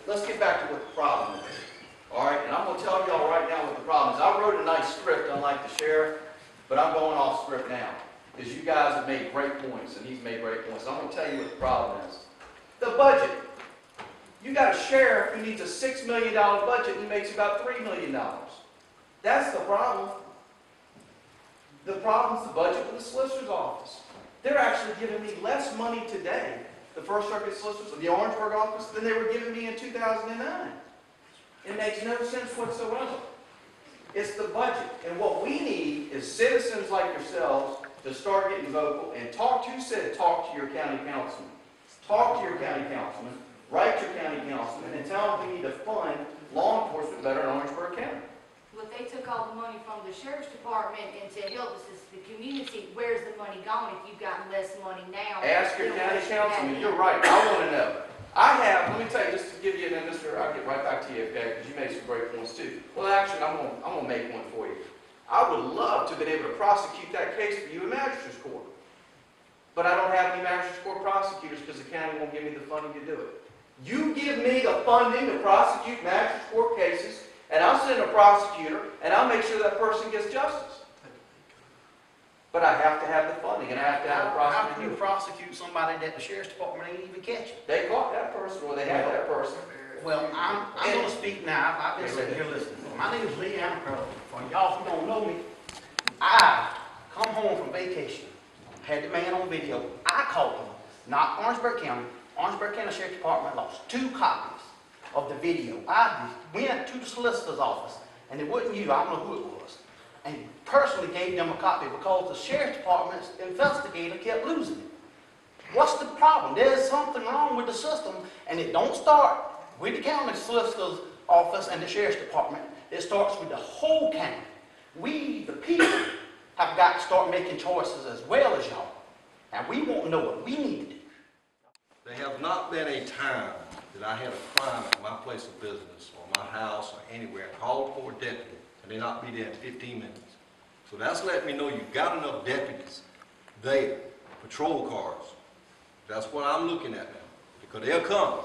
let's get back to what the problem is. All right, and I'm going to tell y'all right now what the problem is. I wrote a nice script, unlike the sheriff, but I'm going off script now because you guys have made great points, and he's made great points. I'm going to tell you what the problem is. The budget. You got a sheriff who needs a $6 million budget and he makes about $3 million. That's the problem. The problem is the budget for the solicitor's office. They're actually giving me less money today, the First Circuit solicitors of the Orangeburg office, than they were giving me in 2009. It makes no sense whatsoever. It's the budget. And what we need is citizens like yourselves to start getting vocal and talk to your county councilman. Talk to your county councilman, write your county councilman, and tell them we need to fund law enforcement better in Orangeburg County. Well, they took all the money from the sheriff's department and to help us as the community, where's the money gone if you've got less money now? Ask your county councilman. You're right. I want to know. Let me tell you, just to give you, and then Mr. I'll get right back to you, okay, because you made some great points too. Well, actually, I'm going to make one for you. I would love to have been able to prosecute that case for you in magistrate's court. But I don't have any magistrate's court prosecutors because the county won't give me the funding to do it. You give me the funding to prosecute magistrate's court cases, and I'll send a prosecutor, and I'll make sure that person gets justice. But I have to have the funding, and I have to have a prosecutor. How can you prosecute somebody that the sheriff's department ain't even catching? They caught that person, or they had that person. Well, I'm going to speak now. I've been sitting here listening. My name is Lee Amperl. For y'all who don't know me, I come home from vacation, had the man on video. I called him, not Orangeburg County. Orangeburg County Sheriff's Department lost 2 copies of the video. I went to the solicitor's office, and it wasn't you, I don't know who it was, and personally gave them a copy because the sheriff's department's investigator kept losing it. What's the problem? There's something wrong with the system, and it don't start with the county solicitor's office and the sheriff's department. It starts with the whole county. We, the people, have got to start making choices as well as y'all. And we won't know what we need to do. There have not been a time that I had a crime at my place of business or my house or anywhere, called for a deputy, and they not be there in 15 minutes. So that's letting me know you've got enough deputies there, patrol cars. That's what I'm looking at now, because they'll come.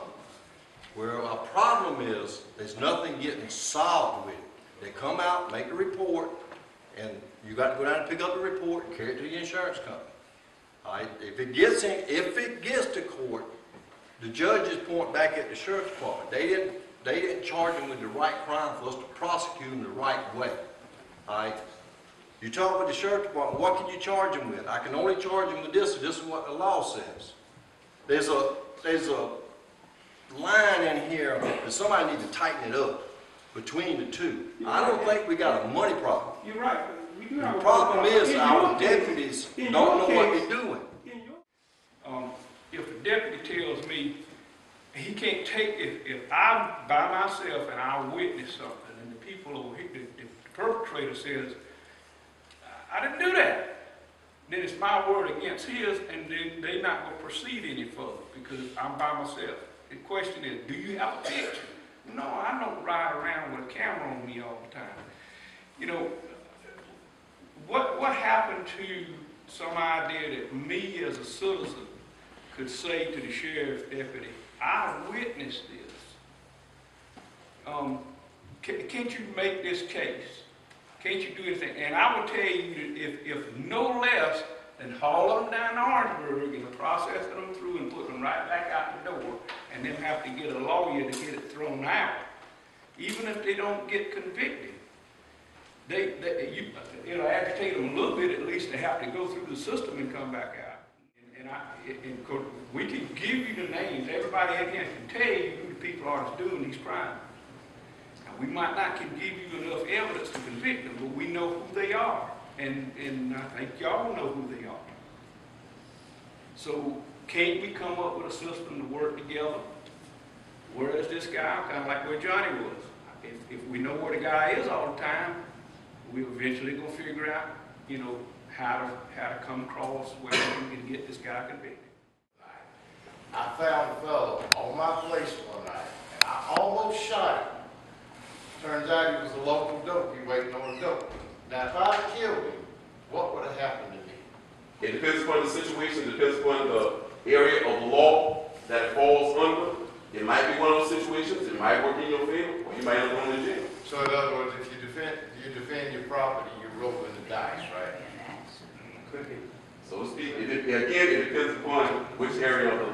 Where our problem is, there's nothing getting solved with it. They come out, make a report, and you got to go down and pick up the report and carry it to the insurance company. All right? If it gets to court, the judges point back at the sheriff's department. They didn't charge them with the right crime for us to prosecute them the right way. All right? You talk with the sheriff's department, what can you charge them with? I can only charge them with this, so this is what the law says. There's a line in here that somebody needs to tighten it up between the two. I don't think we got a money problem. You're right. We do have The a problem is in our your deputies case, don't know what case, they're doing. If a deputy tells me he can't take, if I'm by myself and I witness something and the people over here, the perpetrator says, I didn't do that, then it's my word against his, and then they're not going to proceed any further because I'm by myself. The question is, do you have a picture? No, I don't ride around with a camera on me all the time. You know, what happened to some idea that me as a citizen could say to the sheriff's deputy, I witnessed this. Can't you make this case? Can't you do anything? And I will tell you that if no less than haul them down to Orangeburg and process them through and put them right back out the door, and then have to get a lawyer to get it thrown out, even if they don't get convicted. You agitate them a little bit at least to have to go through the system and come back out. And we can give you the names. Everybody in here can tell you who the people are that's doing these crimes. Now, we might not can give you enough evidence to convict them, but we know who they are. And I think y'all know who they are. So can't we come up with a system to work together? Where is this guy? Kind of like where Johnny was. If we know where the guy is all the time, we're eventually going to figure out, you know, how to come across where we can get this guy convicted. I found a fellow on my place one night, and I almost shot him. Turns out he was a local dopey waiting on a dope. Now, if I had killed him, what would have happened to me? It depends upon the situation, it depends upon the area of law that it falls under. In my You might work in your field, or you might end up going to jail. So in other words, if you defend your property, you're rolling the dice, right? Could be. So to speak, again, it depends upon which area of the